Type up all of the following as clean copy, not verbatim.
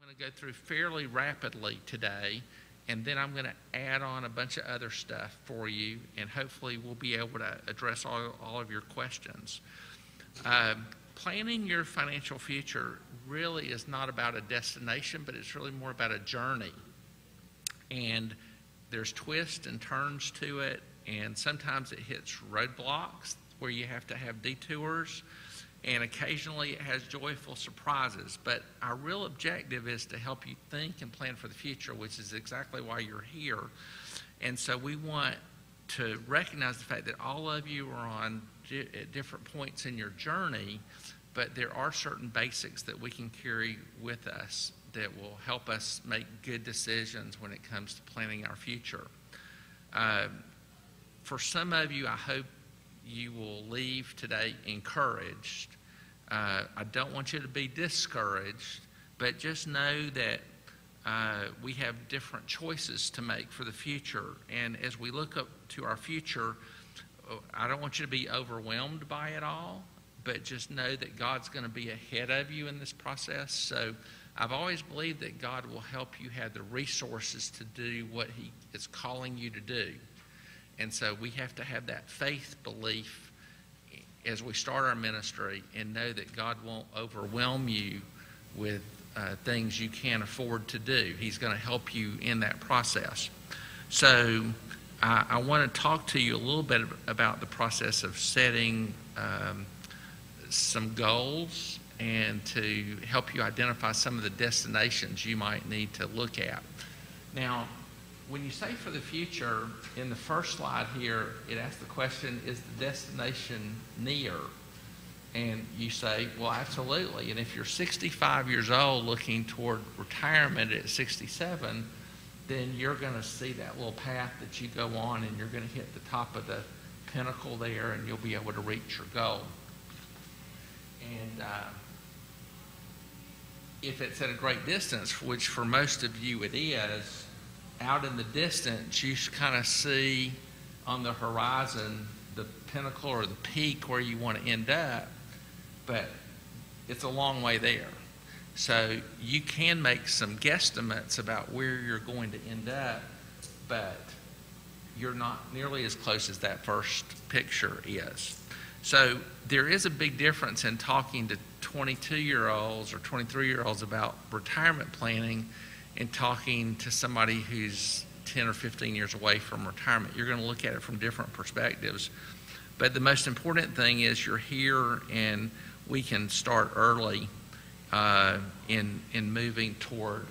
going to go through fairly rapidly today, and then I'm going to add on a bunch of other stuff for you, and hopefully we'll be able to address all of your questions. Planning your financial future really is not about a destination, but it's really more about a journey. And there's twists and turns to it, and sometimes it hits roadblocks where you have to have detours, and occasionally it has joyful surprises. But our real objective is to help you think and plan for the future, which is exactly why you're here. And so we want to recognize the fact that all of you are on at different points in your journey, but there are certain basics that we can carry with us that will help us make good decisions when it comes to planning our future. For some of you, I hope you will leave today encouraged. I don't want you to be discouraged, but just know that we have different choices to make for the future. And as we look up to our future, I don't want you to be overwhelmed by it all, but just know that God's going to be ahead of you in this process. So I've always believed that God will help you have the resources to do what He is calling you to do. And so we have to have that faith belief as we start our ministry and know that God won't overwhelm you with things you can't afford to do. He's going to help you in that process. So I want to talk to you a little bit about the process of setting some goals and to help you identify some of the destinations you might need to look at. Now, when you say for the future, in the first slide here, it asks the question, is the destination near? And you say, well, absolutely. And if you're 65 years old looking toward retirement at 67, then you're going to see that little path that you go on, and you're going to hit the top of the pinnacle there, and you'll be able to reach your goal. And if it's at a great distance, which for most of you it is, out in the distance, you kind of see on the horizon the pinnacle or the peak where you want to end up, but it's a long way there. So you can make some guesstimates about where you're going to end up, but you're not nearly as close as that first picture is. So there is a big difference in talking to 22-year-olds or 23-year-olds about retirement planning and talking to somebody who's 10 or 15 years away from retirement. You're going to look at it from different perspectives. But the most important thing is you're here, and we can start early in moving toward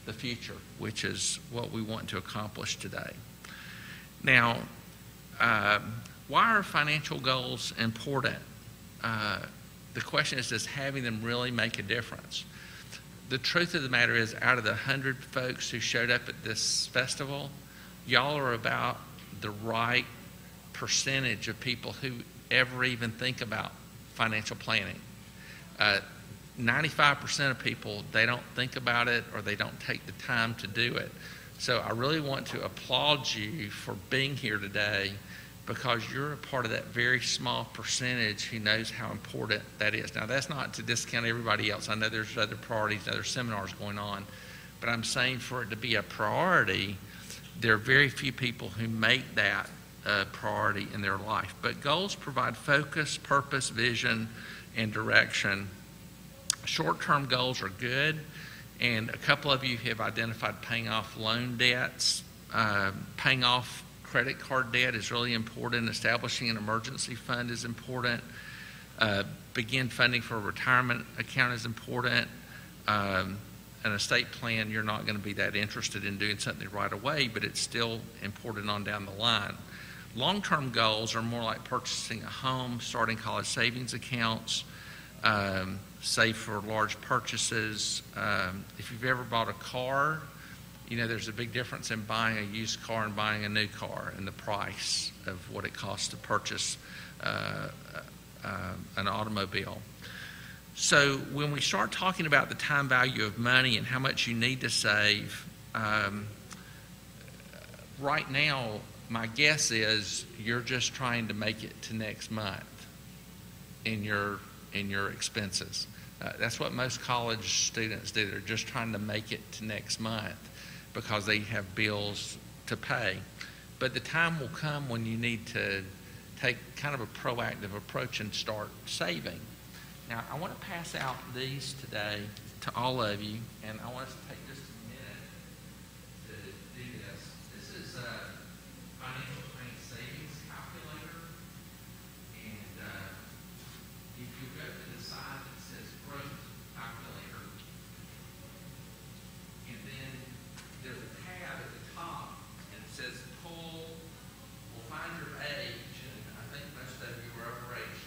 the future, which is what we want to accomplish today. Now, why are financial goals important? The question is, does having them really make a difference? The truth of the matter is, out of the 100 folks who showed up at this festival, y'all are about the right percentage of people who ever even think about financial planning. 95% of people, they don't think about it, or they don't take the time to do it. So I really want to applaud you for being here today, because you're a part of that very small percentage who knows how important that is. Now, that's not to discount everybody else. I know there's other priorities, other seminars going on, but I'm saying for it to be a priority, there are very few people who make that a priority in their life. But goals provide focus, purpose, vision, and direction. Short-term goals are good, and a couple of you have identified paying off loan debts. Paying off credit card debt is really important. Establishing an emergency fund is important. Begin funding for a retirement account is important. An estate plan, you're not going to be that interested in doing something right away, but it's still important on down the line. Long-term goals are more like purchasing a home, starting college savings accounts, save for large purchases. If you've ever bought a car, you know there's a big difference in buying a used car and buying a new car, and the price of what it costs to purchase an automobile. So when we start talking about the time value of money and how much you need to save, right now my guess is you're just trying to make it to next month in your expenses. That's what most college students do. They're just trying to make it to next month because they have bills to pay. But the time will come when you need to take kind of a proactive approach and start saving. Now, I want to pass out these today to all of you, and I want us to take just a minute to do this. This is a financial planning savings calculator, and if you go to the side that says growth calculator, and then there's a tab at the top, and it says pull, we'll find your age, and I think most of you are over age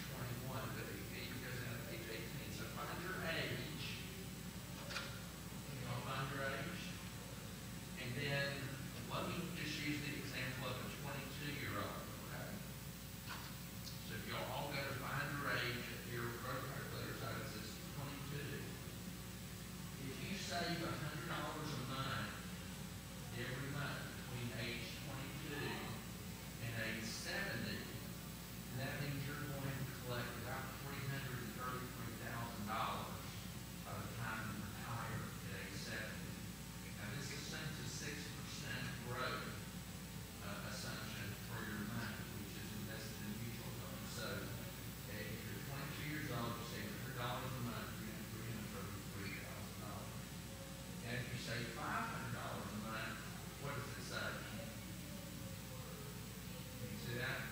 21, but it even goes down to age 18. So find your age, y'all find your age, and then let me just use the example of a 22-year-old, okay? So if y'all all go to find your age, if your growth calculator side it says 22, if you save $100 a month every month between age 22 and age 70, that means you're going to collect about $333,000 by the time you retire at age 70. Now this assumes a 6% growth assumption for your money, which is invested in mutual funds. So if you're 22 years old, you save $100 a month, you're going to $333,000. And if you save $500 a month, what does it say? Can you see that?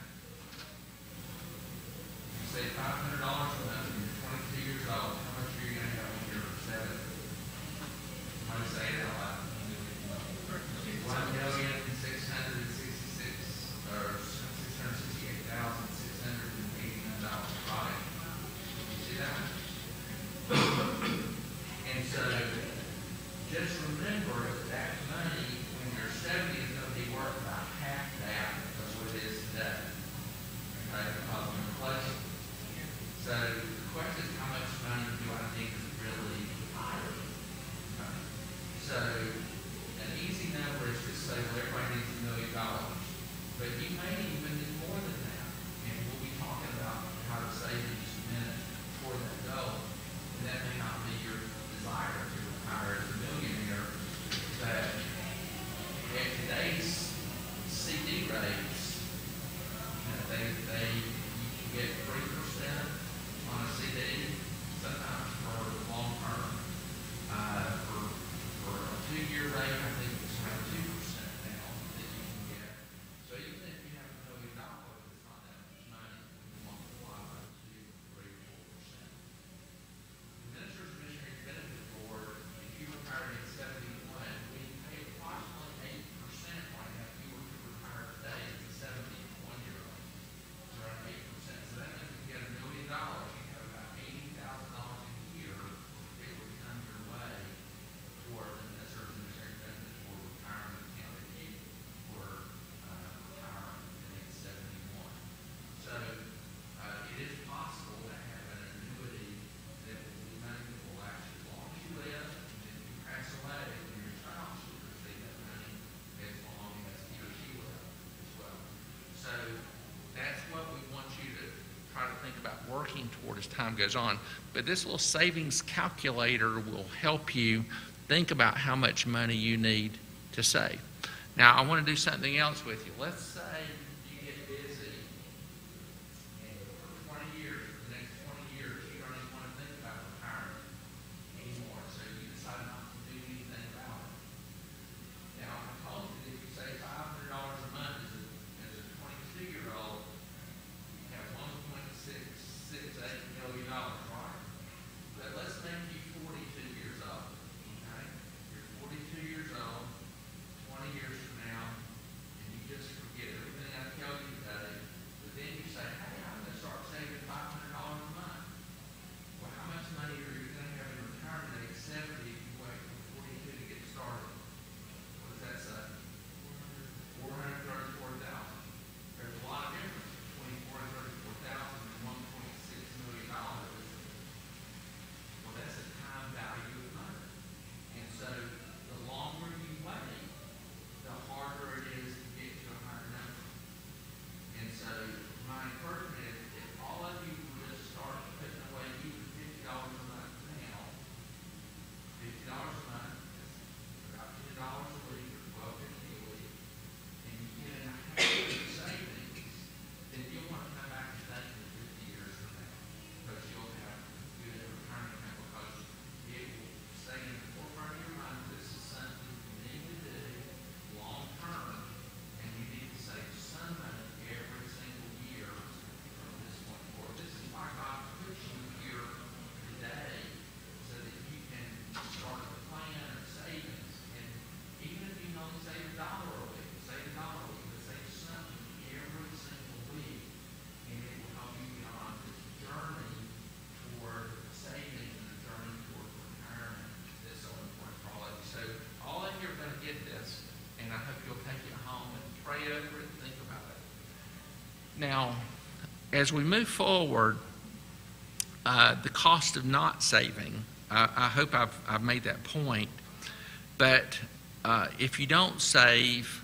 If you save $500 a month and you're 22 years old, how much are you going to have when you're 70? Somebody say it out loud. $1,666,000 or $668,689. Right? You see that? And so just remember that money when you're 70 is going to be worth about half that of what it is today. Okay? Because of inflation. So the question is, how much money do I think is really higher? Okay? So an easy number is just say, well, everybody needs $1 million. But you may even need more than that. And we'll be talking about how to save in just a minute toward that goal. And that may not be your desire to retire as a millionaire. But at today's CD rates, you can get 3% on a CD, sometimes for long term. For a 2-year rate, I think it's around 2% now that you can get. So even if you have $1 million, it's not that much money. You multiply by 2, 3, 4%. The Ministers and Missionaries Benefit Board, if you retired at 71, we pay approximately 8% right now. If you were to retire today as a 71-year-old, it's around 8%. So that means if you had $1 million, you have about $80,000 a year that would come your way for the Ministers and Missionaries Benefit Board retirement account if you were retiring at age 71. So it is possible to have an annuity that will be money that will last you as long as you live, and if you pass away, then your spouse will receive that money as long as he or she will as well. So that's what we want you to try to think about working toward as time goes on. But this little savings calculator will help you think about how much money you need to save. Now, I want to do something else with you. Let's say you get busy and for 20 years, for the next 20 years, you don't even want to think about retirement anymore. So you decide not to do anything about it. Now, I told you that if you save $500 a month as a 22-year-old, you have $1.668 million, right? But let's make you 42 years old. Okay? You're 42 years old, 20 years from now, and you just forget everything I Now, as we move forward, the cost of not saving, I hope I've made that point, but if you don't save,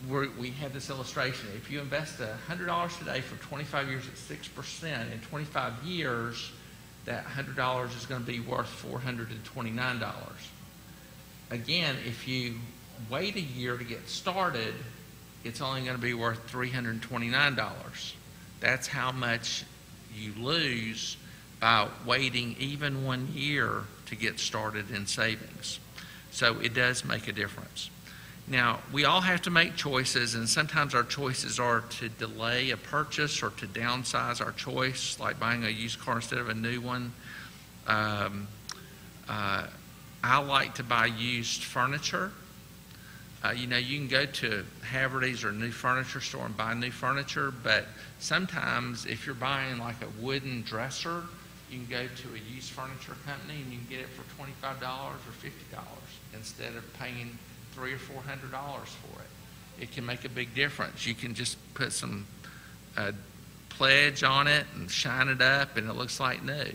we have this illustration. If you invest $100 today for 25 years at 6%, in 25 years, that $100 is going to be worth $429. Again, if you wait a year to get started, it's only going to be worth $329. That's how much you lose by waiting even 1 year to get started in savings. So it does make a difference. Now, we all have to make choices, and sometimes our choices are to delay a purchase or to downsize our choice, like buying a used car instead of a new one. I like to buy used furniture. You can go to Haverty's or a new furniture store and buy new furniture, but sometimes if you're buying like a wooden dresser, you can go to a used furniture company and you can get it for $25 or $50 instead of paying $300 or $400 for it. It can make a big difference. You can just put some pledge on it and shine it up, and it looks like new.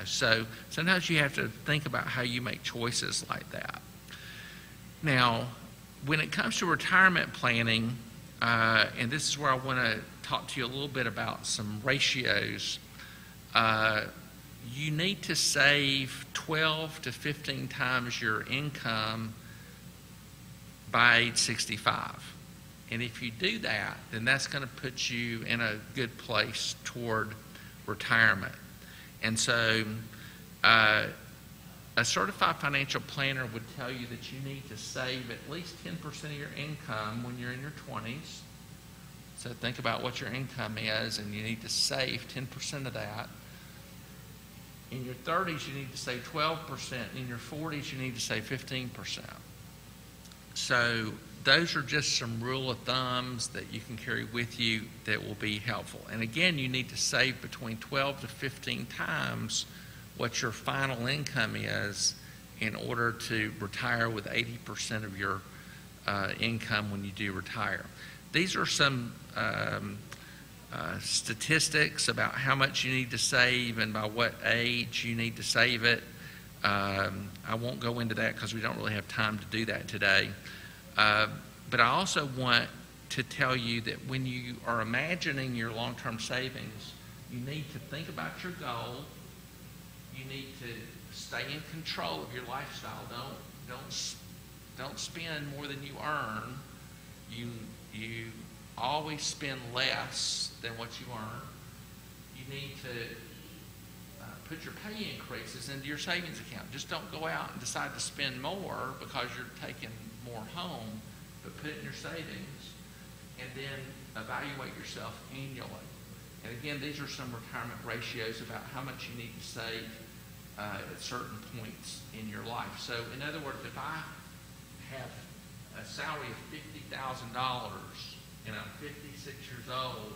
So sometimes you have to think about how you make choices like that. Now, when it comes to retirement planning, and this is where I want to talk to you a little bit about some ratios. You need to save 12 to 15 times your income by age 65. And if you do that, then that's going to put you in a good place toward retirement. And so a certified financial planner would tell you that you need to save at least 10% of your income when you're in your 20s. So think about what your income is, and you need to save 10% of that. In your 30s, you need to save 12%. In your 40s, you need to save 15%. So those are just some rule of thumbs that you can carry with you that will be helpful. And again, you need to save between 12 to 15 times what your final income is in order to retire with 80% of your income when you do retire. These are some statistics about how much you need to save and by what age you need to save it. I won't go into that because we don't really have time to do that today. But I also want to tell you that when you are imagining your long-term savings, you need to think about your goal. You need to stay in control of your lifestyle. Don't spend more than you earn. You always spend less than what you earn. You need to put your pay increases into your savings account. Just don't go out and decide to spend more because you're taking more home, but put it in your savings and then evaluate yourself annually. And again, these are some retirement ratios about how much you need to save at certain points in your life. So in other words, if I have a salary of $50,000 and I'm 56 years old,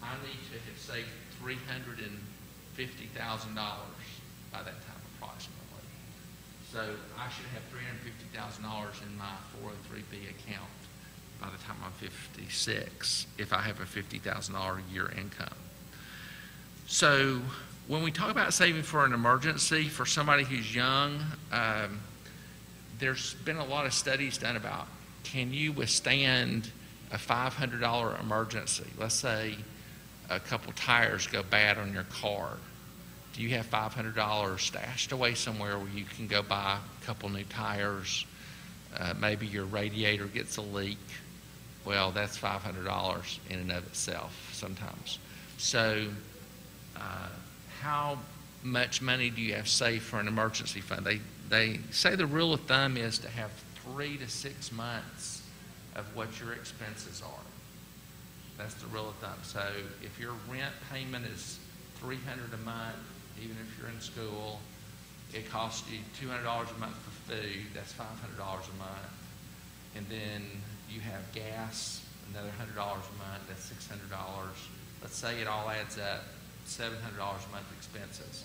I need to have saved $350,000 by that time approximately. So I should have $350,000 in my 403B account by the time I'm 56 if I have a $50,000 a year income. So when we talk about saving for an emergency, for somebody who's young, there's been a lot of studies done about can you withstand a $500 emergency? Let's say a couple tires go bad on your car. Do you have $500 stashed away somewhere where you can go buy a couple new tires? Maybe your radiator gets a leak. Well, that's $500 in and of itself sometimes. So how much money do you have saved for an emergency fund? They say the rule of thumb is to have 3 to 6 months of what your expenses are. That's the rule of thumb. So if your rent payment is $300 a month, even if you're in school, it costs you $200 a month for food. That's $500 a month. And then you have gas, another $100 a month. That's $600. Let's say it all adds up, $700 a month expenses.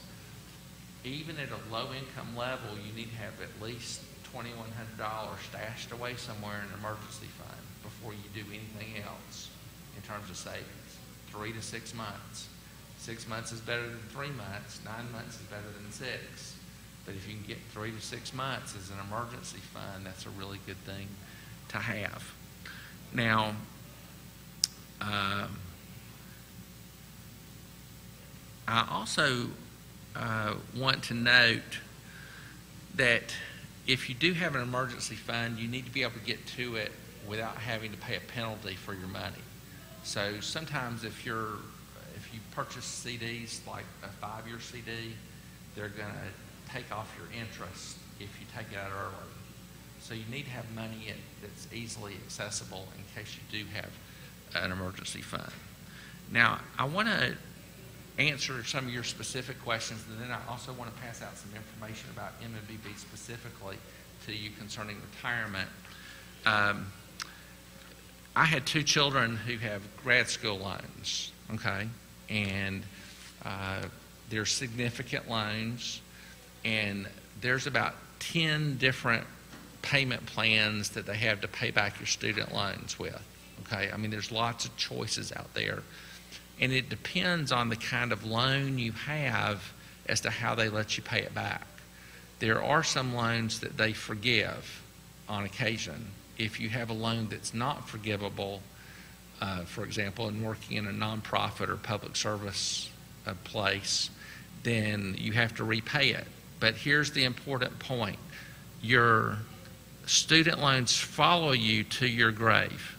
Even at a low income level, you need to have at least $2,100 stashed away somewhere in an emergency fund before you do anything else. And terms of savings. 3 to 6 months. 6 months is better than 3 months. 9 months is better than 6. But if you can get 3 to 6 months as an emergency fund, that's a really good thing to have. Now, I also want to note that if you do have an emergency fund, you need to be able to get to it without having to pay a penalty for your money. So sometimes if you purchase CDs, like a 5-year CD, they're going to take off your interest if you take it out early. So you need to have money that's easily accessible in case you do have an emergency fund. Now, I want to answer some of your specific questions, and then I also want to pass out some information about MMBB specifically to you concerning retirement. I had 2 children who have grad school loans, okay? And they're significant loans, and there's about 10 different payment plans that they have to pay back your student loans with, okay? I mean, there's lots of choices out there. And it depends on the kind of loan you have as to how they let you pay it back. There are some loans that they forgive on occasion. If you have a loan that's not forgivable, for example, in working in a nonprofit or public service place, then you have to repay it. But here's the important point. Your student loans follow you to your grave.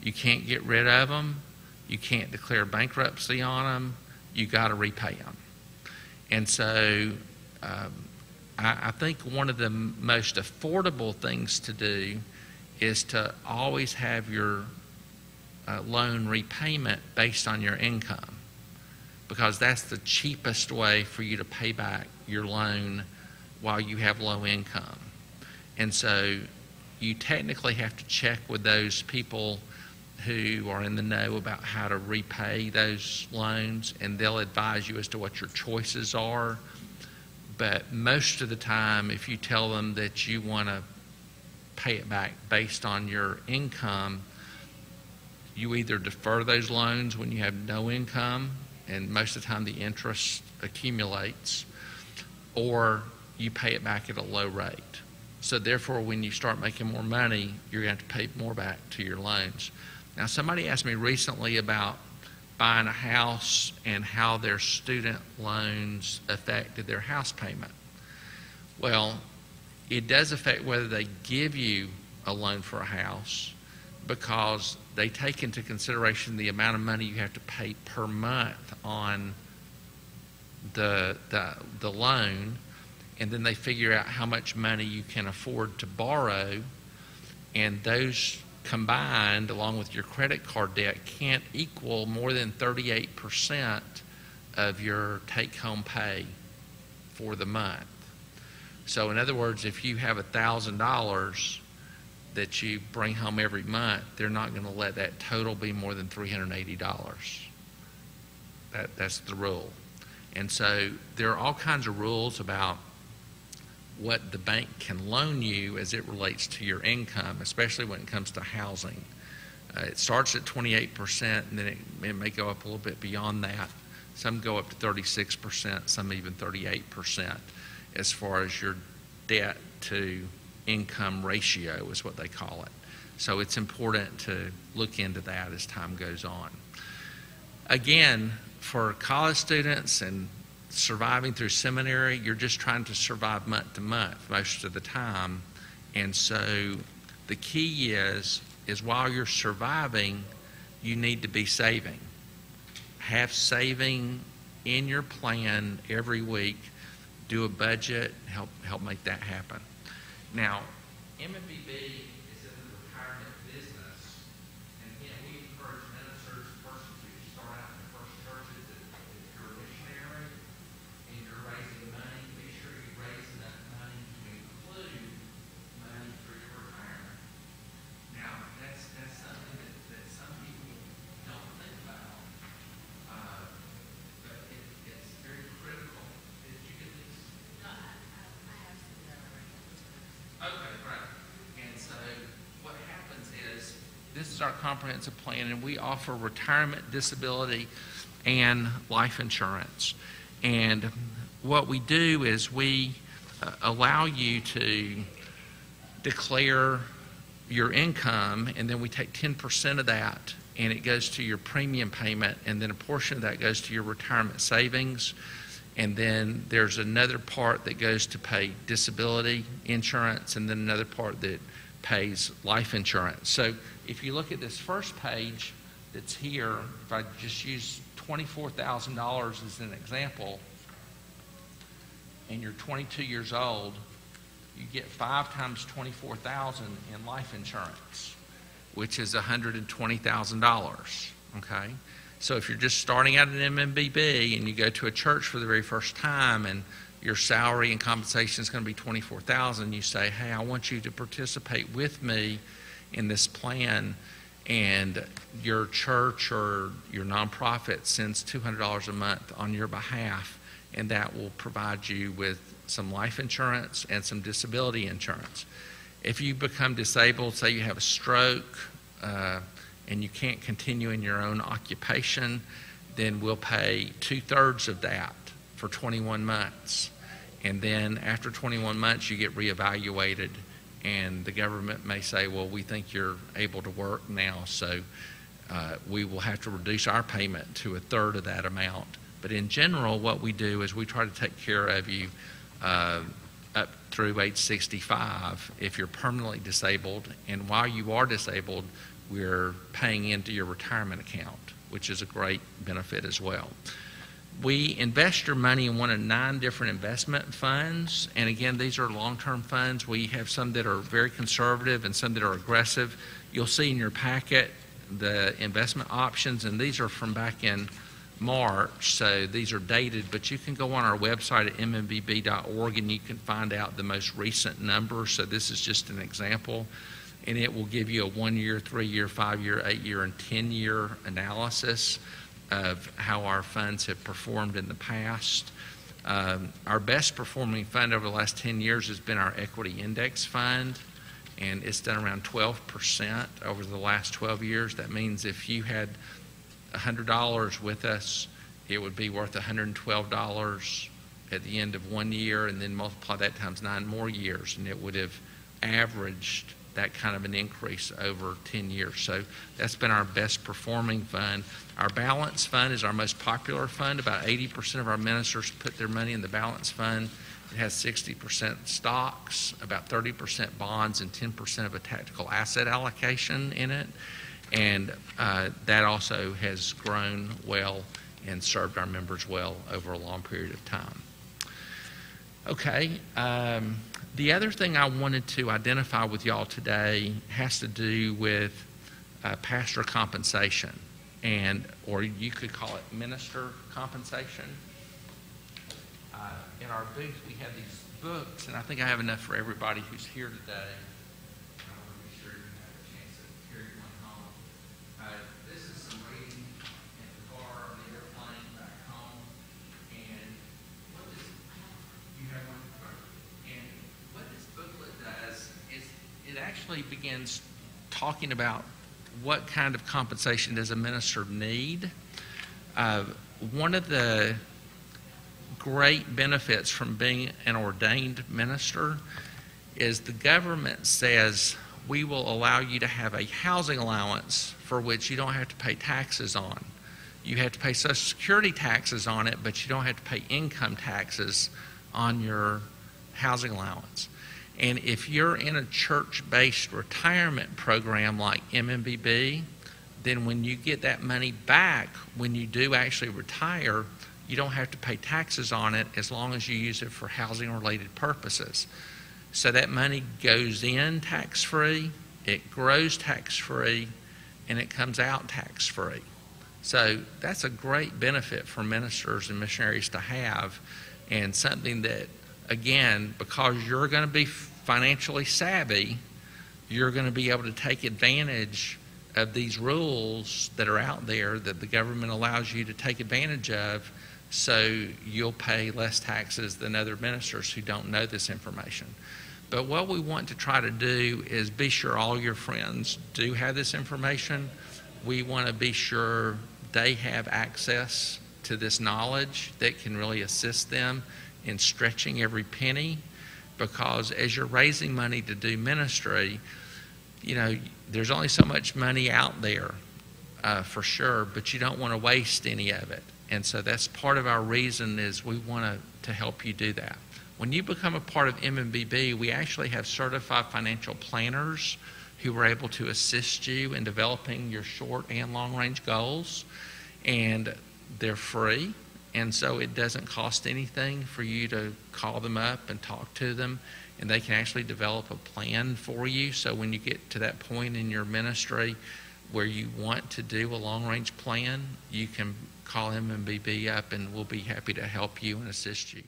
You can't get rid of them. You can't declare bankruptcy on them. You got to repay them. And so I think one of the most affordable things to do is to always have your loan repayment based on your income, because that's the cheapest way for you to pay back your loan while you have low income. And so you technically have to check with those people who are in the know about how to repay those loans, and they'll advise you as to what your choices are. But most of the time, if you tell them that you want to pay it back based on your income, you either defer those loans when you have no income, and most of the time the interest accumulates, or you pay it back at a low rate. So therefore, when you start making more money, you're going to have to pay more back to your loans. Now, somebody asked me recently about buying a house and how their student loans affected their house payment. Well, it does affect whether they give you a loan for a house, because they take into consideration the amount of money you have to pay per month on the loan, and then they figure out how much money you can afford to borrow, and those combined, along with your credit card debt, can't equal more than 38% of your take-home pay for the month. So in other words, if you have $1,000 that you bring home every month, they're not going to let that total be more than $380. That's the rule. And so there are all kinds of rules about what the bank can loan you as it relates to your income, especially when it comes to housing. It starts at 28%, and then it may go up a little bit beyond that. Some go up to 36%, some even 38%, as far as your debt to income ratio is what they call it. So it's important to look into that as time goes on. Again, for college students and surviving through seminary, you're just trying to survive month to month most of the time. And so the key is while you're surviving, you need to be saving. Have saving in your plan every week. Do a budget, help make that happen. Now, MMBB is in the retirement business, and again, we encourage ministers first to start out in the first churches. If you're a missionary and you're raising money, make sure you raise enough money to include money for your retirement. Now, that's something that some people don't think about, but it's very critical. Did you get this? No, I have some that are right. Okay, great. And so this is our comprehensive plan, and we offer retirement, disability, and life insurance. And what we do is we allow you to declare your income, and then we take 10% of that, and it goes to your premium payment, and then a portion of that goes to your retirement savings. And then there's another part that goes to pay disability insurance, and then another part that pays life insurance. So if you look at this first page that's here, if I just use $24,000 as an example, and you're 22 years old, you get 5 times $24,000 in life insurance, which is $120,000, okay? So if you're just starting out at MMBB and you go to a church for the very first time and your salary and compensation is going to be $24,000, you say, hey, I want you to participate with me in this plan, and your church or your nonprofit sends $200 a month on your behalf, and that will provide you with some life insurance and some disability insurance. If you become disabled, say you have a stroke, and you can't continue in your own occupation, then we'll pay 2/3 of that for 21 months. And then after 21 months, you get reevaluated, and the government may say, well, we think you're able to work now, so we will have to reduce our payment to 1/3 of that amount. But in general, what we do is we try to take care of you up through age 65 if you're permanently disabled, and while you are disabled, we're paying into your retirement account, which is a great benefit as well. We invest your money in one of 9 different investment funds, and again, these are long-term funds. We have some that are very conservative and some that are aggressive. You'll see in your packet the investment options, and these are from back in March, so these are dated, but you can go on our website at mmbb.org and you can find out the most recent numbers. So this is just an example, and it will give you a 1-year, 3-year, 5-year, 8-year, and 10-year analysis of how our funds have performed in the past. Our best performing fund over the last 10 years has been our equity index fund, and it's done around 12% over the last 12 years. That means if you had $100 with us, it would be worth $112 at the end of 1 year, and then multiply that times 9 more years, and it would have averaged that kind of an increase over 10 years. So that's been our best performing fund. Our balance fund is our most popular fund. About 80% of our ministers put their money in the balance fund. It has 60% stocks, about 30% bonds, and 10% of a tactical asset allocation in it. And that also has grown well and served our members well over a long period of time. Okay, the other thing I wanted to identify with y'all today has to do with pastor compensation, or you could call it minister compensation. In our booth, we have these books, and I think I have enough for everybody who's here today. Begins talking about what kind of compensation does a minister need. One of the great benefits from being an ordained minister is the government says we will allow you to have a housing allowance for which you don't have to pay taxes on. You have to pay Social Security taxes on it, but you don't have to pay income taxes on your housing allowance. And if you're in a church-based retirement program like MMBB, then when you get that money back, when you do actually retire, you don't have to pay taxes on it as long as you use it for housing-related purposes. So that money goes in tax-free, it grows tax-free, and it comes out tax-free. So that's a great benefit for ministers and missionaries to have, and something that, again, because you're going to be financially savvy, you're going to be able to take advantage of these rules that are out there that the government allows you to take advantage of, so you'll pay less taxes than other ministers who don't know this information. But what we want to try to do is be sure all your friends do have this information. We want to be sure they have access to this knowledge that can really assist them in stretching every penny, because as you're raising money to do ministry, you know, there's only so much money out there for sure, but you don't want to waste any of it. And so that's part of our reason is we want to help you do that. When you become a part of MMBB, we actually have certified financial planners who are able to assist you in developing your short and long range goals, and they're free. And so it doesn't cost anything for you to call them up and talk to them, and they can actually develop a plan for you. So when you get to that point in your ministry where you want to do a long-range plan, you can call MMBB up and we'll be happy to help you and assist you.